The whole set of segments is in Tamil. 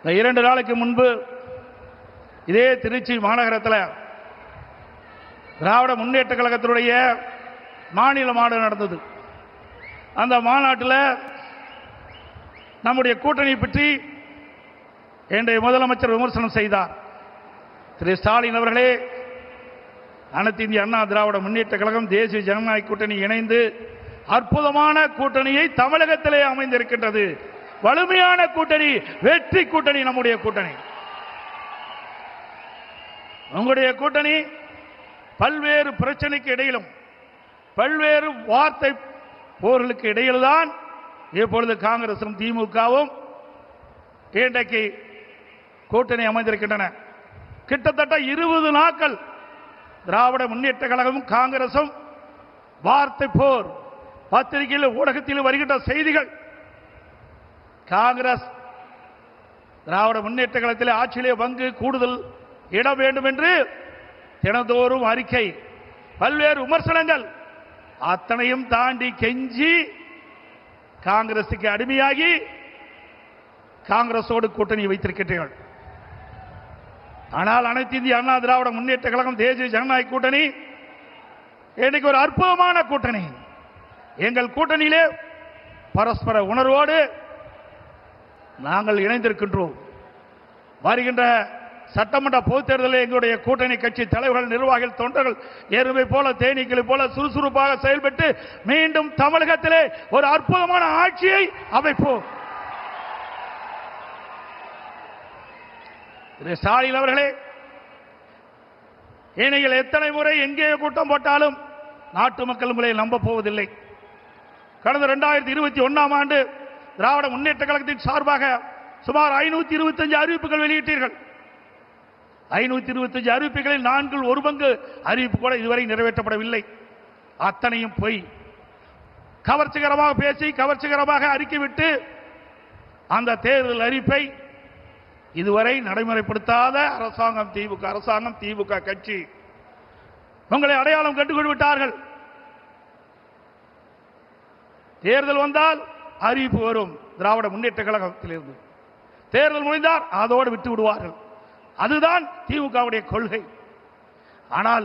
2 நாளைக்கு முன்பு இதே திருச்சி மாநகரத்தில் திராவிட முன்னேற்ற கழகத்தினுடைய மாநில மாநாடு நடந்தது. அந்த மாநாட்டில் நம்முடைய கூட்டணி பற்றி இன்றைய முதலமைச்சர் விமர்சனம் செய்தார். திரு ஸ்டாலின் அவர்களே, அனைத்து இந்திய அண்ணா திராவிட முன்னேற்ற கழகம் தேசிய ஜனநாயக கூட்டணி இணைந்து அற்புதமான கூட்டணியை தமிழகத்திலே அமைந்திருக்கின்றது. வலிமையான கூட்டணி, வெற்றி கூட்டணி நம்முடைய கூட்டணி. உங்களுடைய கூட்டணி பல்வேறு பிரச்சனைக்கு இடையிலும் பல்வேறு வார்த்தை போர்களுக்கு இடையில்தான் இப்பொழுது காங்கிரசும் திமுகவும் இன்றைக்கு கூட்டணி அமைந்திருக்கின்றன. கிட்டத்தட்ட 20 நாட்கள் திராவிட முன்னேற்ற கழகமும் காங்கிரசும் வார்த்தை போர். பத்திரிகையில் ஊடகத்தில் வருகின்ற செய்திகள், காங்கிரஸ் திராவிட முன்னேற்ற கழகத்தில் ஆட்சியிலே பங்கு கூடுதல் இட வேண்டும் என்று தினந்தோறும் அறிக்கை, பல்வேறு விமர்சனங்கள், அத்தனையும் தாண்டி கெஞ்சி காங்கிரசுக்கு அடிமையாகி காங்கிரசோடு கூட்டணி வைத்திருக்கிறீர்கள். ஆனால் அனைத்து இந்திய அண்ணா திராவிட முன்னேற்ற கழகம் தேசிய ஜனநாயக கூட்டணி இன்னைக்கு ஒரு அற்புதமான கூட்டணி. எங்கள் கூட்டணியிலே பரஸ்பர உணர்வோடு நாங்கள் இணைந்திருக்கின்றோம். வருகின்ற சட்டமன்ற பொதுத் தேர்தலில் எங்களுடைய கூட்டணி கட்சி தலைவர்கள், நிர்வாகிகள், தொண்டர்கள் எருமை போல தேனீக்களை போல சுறுசுறுப்பாக செயல்பட்டு மீண்டும் தமிழகத்திலே ஒரு அற்புதமான ஆட்சியை அமைப்போம். திரு ஸ்டாலின் அவர்களே, நீங்கள் எத்தனை முறை எங்கே கூட்டம் போட்டாலும் நாட்டு மக்கள் உங்களை நம்ப போவதில்லை. கடந்த 2021ஆம் ஆண்டு திராவிட முன்னேற்ற கழகத்தின் சார்பாக சுமார் 525 அறிவிப்புகள் வெளியிட்டீர்கள். 525 அறிவிப்புகளில் 1/4 அறிவிப்பு கூட இதுவரை நிறைவேற்றப்படவில்லை. அத்தனையும் பொய். கவர்ச்சிகரமாக பேசி கவர்ச்சிகரமாக அறிக்கை விட்டு அந்த தேர்தல் அறிவிப்பை இதுவரை நடைமுறைப்படுத்தாத அரசாங்கம் திமுக அரசாங்கம், திமுக கட்சி உங்களை அடையாளம் கண்டுகொண்டு விட்டார்கள். தேர்தல் வந்தால் அறிவிப்பு வரும் திராவிட முன்னேற்ற கழகத்திலிருந்து. தேர்தல் முடிந்தால் அதோடு விட்டு விடுவார்கள். அதுதான் திமுகவுடைய கொள்கை. ஆனால்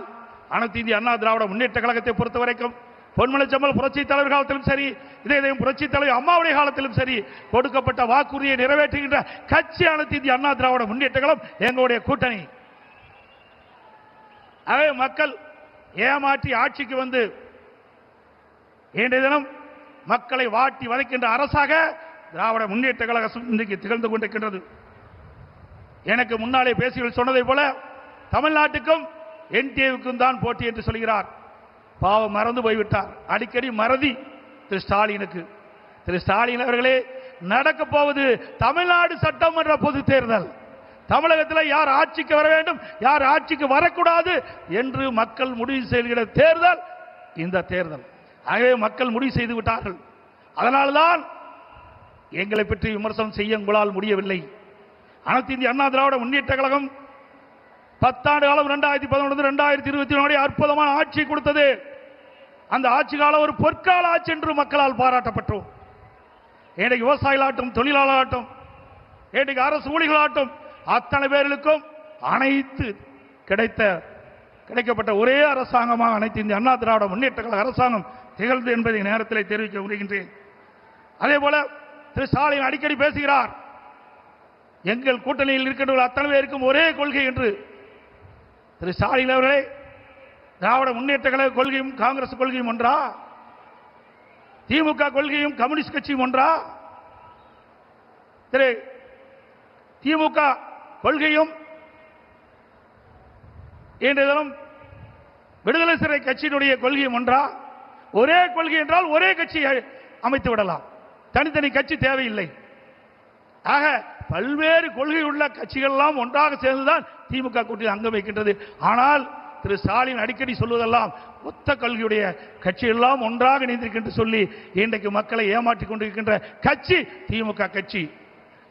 அனைத்து இந்திய அண்ணா திராவிட முன்னேற்ற கழகத்தை பொறுத்தவரைக்கும் பொன்மனச்செம்மல் புரட்சி தலைவர் காலத்திலும் சரி, இதயம் புரட்சி தலைவர் அம்மாவுடைய காலத்திலும் சரி, கொடுக்கப்பட்ட வாக்குறுதியை நிறைவேற்றுகின்ற கட்சி அனைத்து இந்திய அண்ணா திராவிட முன்னேற்ற கழகம் எங்களுடைய கூட்டணி. ஆகவே மக்கள் ஏமாற்றி ஆட்சிக்கு வந்து இன்றைய தினம் மக்களை வாட்டி வதைக்கின்ற அரசாக திராவிட முன்னேற்ற கழகம் இன்றைக்கு திகழ்ந்து கொண்டிருக்கின்றது. எனக்கு முன்னாலே பேசிகள் சொன்னதை போல தமிழ்நாட்டுக்கும் என்டிஏவுக்கும் தான் போட்டி என்று சொல்கிறார். பாவம், மறந்து போய்விட்டார். அடிக்கடி மறதி திரு ஸ்டாலினுக்கு. திரு ஸ்டாலின் அவர்களே, நடக்க போவது தமிழ்நாடு சட்டமன்ற பொது தேர்தல். தமிழகத்தில் யார் ஆட்சிக்கு வர வேண்டும், யார் ஆட்சிக்கு வரக்கூடாது என்று மக்கள் முடிவு செய்கிற தேர்தல் இந்த தேர்தல். ஆகவே மக்கள் முடிவு செய்து விட்டார்கள். அதனால்தான் எங்களை பற்றி விமர்சனம் செய்ய உங்களால் முடியவில்லை. அனைத்து இந்திய அண்ணா திராவிட முன்னேற்ற கழகம் 10 ஆண்டு காலம் 2011-2024 அற்புதமான ஆட்சி கொடுத்தது. அந்த ஆட்சி காலம் ஒரு பொற்கால ஆட்சி என்று மக்களால் பாராட்டப்பட்டோம். இன்றைக்கு விவசாயிகளாட்டும், தொழிலாளர்களாட்டும், இன்றைக்கு அரசு ஊழியர்களாட்டும் அத்தனை பேர்களுக்கும் அனைத்து கிடைக்கப்பட்ட ஒரே அரசாங்கமாக அனைத்து இந்திய அண்ணா திராவிட முன்னேற்ற கழக அரசாங்கம் திகழ்ந்து என்பதை நேரத்தில் தெரிவிக்க விரும்புகின்றேன். அதே போல திரு ஸ்டாலின் அடிக்கடி பேசுகிறார், எங்கள் கூட்டணியில் இருக்கின்ற அத்தனை பேருக்கும் ஒரே கொள்கை என்று. திரு ஸ்டாலின் அவர்களே, திராவிட முன்னேற்ற கழக கொள்கையும் காங்கிரஸ் கொள்கையும் ஒன்றா? திமுக கொள்கையும் கம்யூனிஸ்ட் கட்சியும் ஒன்றா? திரு திமுக கொள்கையும் இன்றைய தினம் விடுதலை சிறை கட்சியினுடைய கொள்கையும் ஒன்றா? ஒரே கொள்கை என்றால் ஒரே கட்சியை அமைத்து விடலாம், தனித்தனி கட்சி தேவையில்லை. ஆக பல்வேறு கொள்கை உள்ள கட்சிகள் எல்லாம் ஒன்றாக சேர்ந்துதான் திமுக கூட்டணி அங்கம் வைக்கின்றது. ஆனால் திரு ஸ்டாலின் அடிக்கடி சொல்வதெல்லாம் ஒத்த கொள்கையுடைய கட்சி எல்லாம் ஒன்றாக இணைந்திருக்கின்ற சொல்லி இன்றைக்கு மக்களை ஏமாற்றிக் கொண்டிருக்கின்ற கட்சி திமுக கட்சி.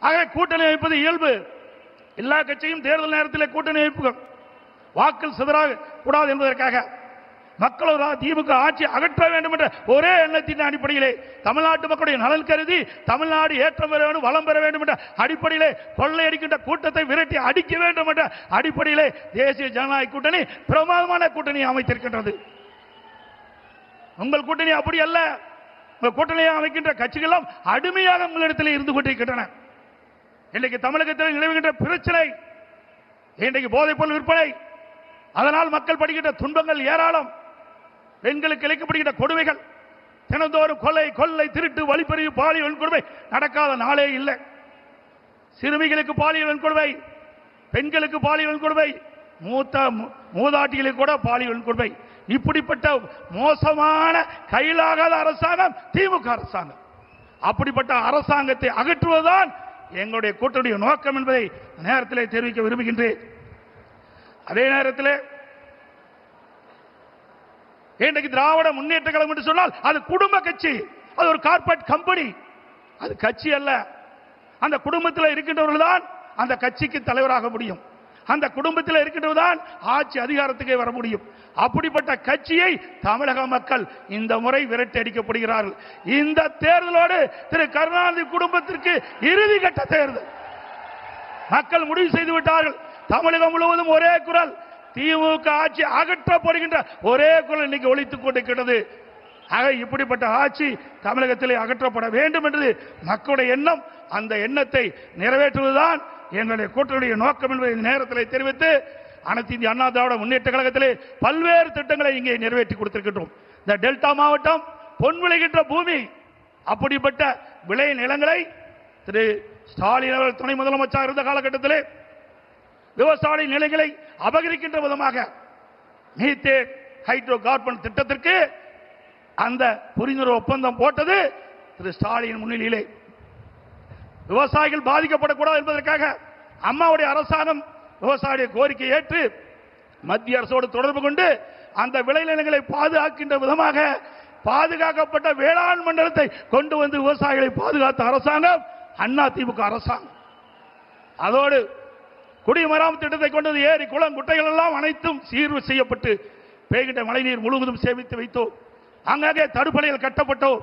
ஆக கூட்டணி அமைப்பது இயல்பு. எல்லா கட்சியும் தேர்தல் நேரத்தில் கூட்டணி அமைப்புகள் வாக்கள் சிதறாக கூடாது என்பதற்காக மக்கள் திமுக ஆட்சி அகற்ற வேண்டும் என்ற ஒரே எண்ணத்தின் அடிப்படையிலே தமிழ்நாட்டு மக்களுடைய நலன் கருதி தமிழ்நாடு ஏற்றம் பெற வேண்டும், வளம் பெற வேண்டும் என்ற அடிப்படையிலே கொள்ளையடிக்கின்ற கூட்டத்தை விரட்டி அடிக்க வேண்டும் என்ற அடிப்படையிலே தேசிய ஜனநாயக கூட்டணி பிரமாதமான கூட்டணி அமைத்திருக்கின்றது. உங்கள் கூட்டணி அப்படி அல்ல. உங்கள் கூட்டணியை அமைக்கின்ற கட்சிகளும் அடிமையாக உங்களிடத்தில் இருந்து கொண்டிருக்கின்றன. இன்றைக்கு தமிழகத்தில் நிலவுகின்ற பிரச்சனை, இன்றைக்கு போதைப் பொருள் விற்பனை, அதனால் மக்கள் படுகின்ற துன்பங்கள் ஏராளம். பெண்களுக்கு இழைக்கப்படுகின்ற கொடுமைகள், தினந்தோறும் கொலை, கொள்ளை, திருட்டு, வழிப்பறிவு, பாலியல் வன்கொடுமை நடக்காத நாளே இல்லை. சிறுமிகளுக்கு பாலியல் வன்கொடுமை, பெண்களுக்கு பாலியல் வன்கொடுமை, மூதாட்டிகளுக்கு கூட பாலியல் வன்கொடுமை. இப்படிப்பட்ட மோசமான கையிலாகாத அரசாங்கம் திமுக அரசாங்கம். அப்படிப்பட்ட அரசாங்கத்தை அகற்றுவதுதான் எங்களுடைய கூட்டணிய நோக்கம் என்பதை நேரத்தில் தெரிவிக்க விரும்புகின்றேன். அதே நேரத்தில் இன்றைக்கு திராவிட முன்னேற்ற கழகம் என்று சொன்னால் அது குடும்ப கட்சி, அது ஒரு கார்ப்பரேட் கம்பெனி, அது கட்சி அல்ல. அந்த குடும்பத்தில் இருக்கின்றவர்கள் தான் அந்த கட்சிக்கு தலைவராக முடியும், அந்த குடும்பத்தில் இருக்கின்றவர்தான் ஆட்சி அதிகாரத்துக்கே வர முடியும். அப்படிப்பட்ட கட்சியை தமிழக மக்கள் இந்த முறை விரட்டி அடிக்கப்படுகிறார்கள். இந்த தேர்தலோடு திரு கருணாநிதி குடும்பத்திற்கு இறுதி கட்ட தேர்தல் மக்கள் முடிவு செய்து விட்டார்கள். தமிழகம் முழுவதும் ஒரே குரல், திமுக ஆட்சி அகற்றப்படுகின்ற ஒரே குரல் இன்னைக்கு ஒலித்துக் கொண்டிருக்கிறது. ஆக இப்படிப்பட்ட ஆட்சி தமிழகத்திலே அகற்றப்பட வேண்டும் என்று மக்களுடைய எண்ணம், அந்த எண்ணத்தை நிறைவேற்றுவதுதான் எங்களுடைய கூட்டணியுடைய நோக்கம் என்பதை நேரத்தில் தெரிவித்து, அனைத்து இந்திய அண்ணா திராவிட முன்னேற்ற கழகத்திலே பல்வேறு திட்டங்களை இங்கே நிறைவேற்றி கொடுத்திருக்கின்றோம். இந்த டெல்டா மாவட்டம் பொன் விளைகின்ற பூமி, அப்படிப்பட்ட விளை நிலங்களை திரு ஸ்டாலின் அவர்கள் துணை முதலமைச்சர் இருந்த காலகட்டத்திலே விவசாய நிலைகளை அபகரிக்கின்ற விதமாக மீத்தேன் ஹைட்ரோ கார்பன் திட்டத்திற்கு அந்த புரிந்துணர்வு ஒப்பந்தம் போட்டது திரு ஸ்டாலின் முன்னிலையிலே. விவசாயிகள் பாதிக்கப்படக்கூடாது என்பதற்காக அம்மாவுடைய அரசாங்கம் விவசாயிய கோரிக்கை ஏற்று மத்திய அரசோடு தொடர்பு கொண்டு அந்த விளைநிலங்களை பாதுகாக்கின்ற விதமாக பாதுகாக்கப்பட்ட வேளாண் மண்டலத்தை கொண்டு வந்து விவசாயிகளை பாதுகாத்த அரசாங்கம் அண்ணா திமுக அரசாங்கம். அதோடு குடிமராமத்து திட்டத்தை கொண்டது ஏரி, குளம், குட்டைகள் எல்லாம் அனைத்தும் சீர்வு செய்யப்பட்டு பெய்கின்ற மழைநீர் முழுவதும் சேமித்து வைத்தோம். அங்கங்கே தடுப்பணைகள் கட்டப்பட்டோம்.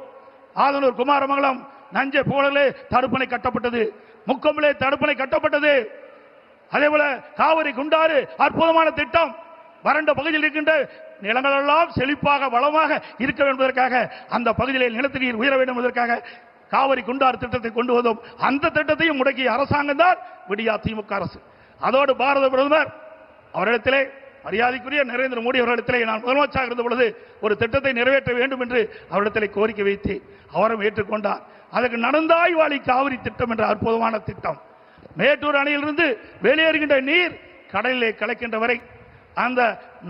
ஆதனூர், குமாரமங்கலம், நஞ்சை போலே தடுப்பணை கட்டப்பட்டது, முக்கம்பிலே தடுப்பணை கட்டப்பட்டது. அதே போல காவிரி குண்டாறு அற்புதமான திட்டம். வறண்ட பகுதியில் இருக்கின்ற நிலங்கள் எல்லாம் செழிப்பாக வளமாக இருக்க வேண்டும் என்பதற்காக, அந்த பகுதியில் நிலத்தடி நீர் உயர வேண்டும் என்பதற்காக காவிரி குண்டாறு திட்டத்தை கொண்டு வந்தோம். அந்த திட்டத்தையும் முடக்கிய அரசாங்கம் தான் விடியா திமுக அரசு. அதோடு பாரத பிரதமர் அவரிடத்திலே, மரியாதைக்குரிய நரேந்திர மோடி அவர்களிடத்திலே நான் முதலமைச்சராக இருந்த பொழுது ஒரு திட்டத்தை நிறைவேற்ற வேண்டும் என்று அவரிடத்திலே கோரிக்கை வைத்து அவரும் ஏற்றுக்கொண்டார். அதற்கு நடந்தாய் வாழி காவிரி திட்டம் என்ற அற்புதமான திட்டம். மேட்டூர் அணையிலிருந்து வெளியேறுகின்ற நீர் கடலிலே கலக்கின்ற வரை அந்த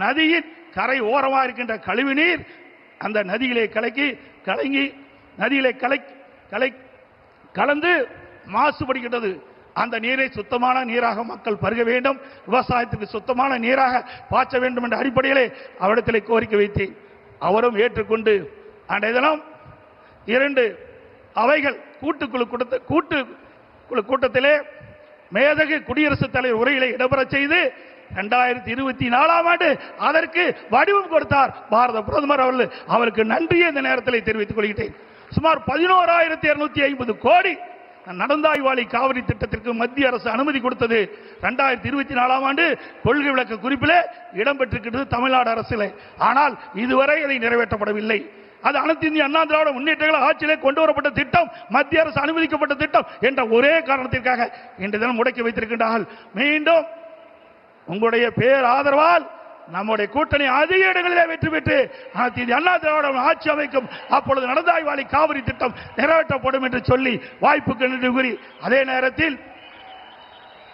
நதியின் கரை ஓரமாக இருக்கின்ற கழிவு நீர் அந்த நதியிலே கலந்து மாசுபடுகின்றது. அந்த நீரை சுத்தமான நீராக மக்கள் பருக வேண்டும், விவசாயத்துக்கு சுத்தமான நீராக பாய்ச்ச வேண்டும் என்ற அடிப்படையிலே அவரிடத்திலே கோரிக்கை வைத்தேன். அவரும் ஏற்றுக்கொண்டு அன்றைய தினம் 2 அவைகள் கூட்டுக்குழு கூட்டத்திலே மேதகு குடியரசுத் தலைவர் உரையிலே இடம்பெற செய்து 2024ஆம் ஆண்டு அதற்கு வடிவம் கொடுத்தார் பாரத பிரதமர் அவர்கள். அவருக்கு நன்றியை இந்த நேரத்தில் தெரிவித்துக் கொள்கிறேன். சுமார் 11,250 கோடி நடந்தாய் வாழி காவிரி திட்டத்திற்கு மத்திய அரசு அனுமதி கொடுத்தது 2024ஆம் ஆண்டு கொள்கை விளக்க குறிப்பிலே இடம்பெற்றிருக்கிறது தமிழ்நாடு அரசிலே. ஆனால் இதுவரை அதை நிறைவேற்றப்படவில்லை. அது அனைத்து இந்திய அண்ணா திராவிட முன்னேற்ற கழக ஆட்சியிலே கொண்டு வரப்பட்ட திட்டம், மத்திய அரசு அனுமதிக்கப்பட்ட திட்டம் என்ற ஒரே காரணத்திற்காக இன்று தினம் முடக்கி வைத்திருக்கின்றார்கள். மீண்டும் உங்களுடைய பேர் ஆதரவால் நம்முடைய கூட்டணி அதிக இடங்களிலே வெற்றி பெற்று அனைத்து இந்திய அண்ணா திராவிட ஆட்சி அமைக்கும். அப்பொழுது நடந்தாய் வாழி காவிரி திட்டம் நிறைவேற்றப்படும் என்று சொல்லி வாய்ப்புக்கு நன்றி கூறி, அதே நேரத்தில்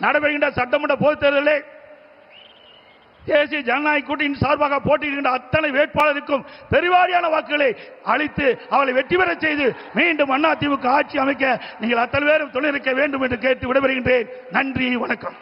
நடைபெறுகின்ற சட்டமன்ற பொதுத் தேர்தலிலே தேசிய ஜனநாயக கூட்டணியின் சார்பாக போட்டியிடுகின்ற அத்தனை வேட்பாளருக்கும் பெருவாரியான வாக்குகளை அளித்து அவளை வெற்றி பெற செய்து மீண்டும் அண்ணா திமுக ஆட்சி அமைக்க நீங்கள் அத்தனை பேரும் துணையிருக்க வேண்டும் என்று கேட்டு விடைபெறுகின்றேன். நன்றி, வணக்கம்.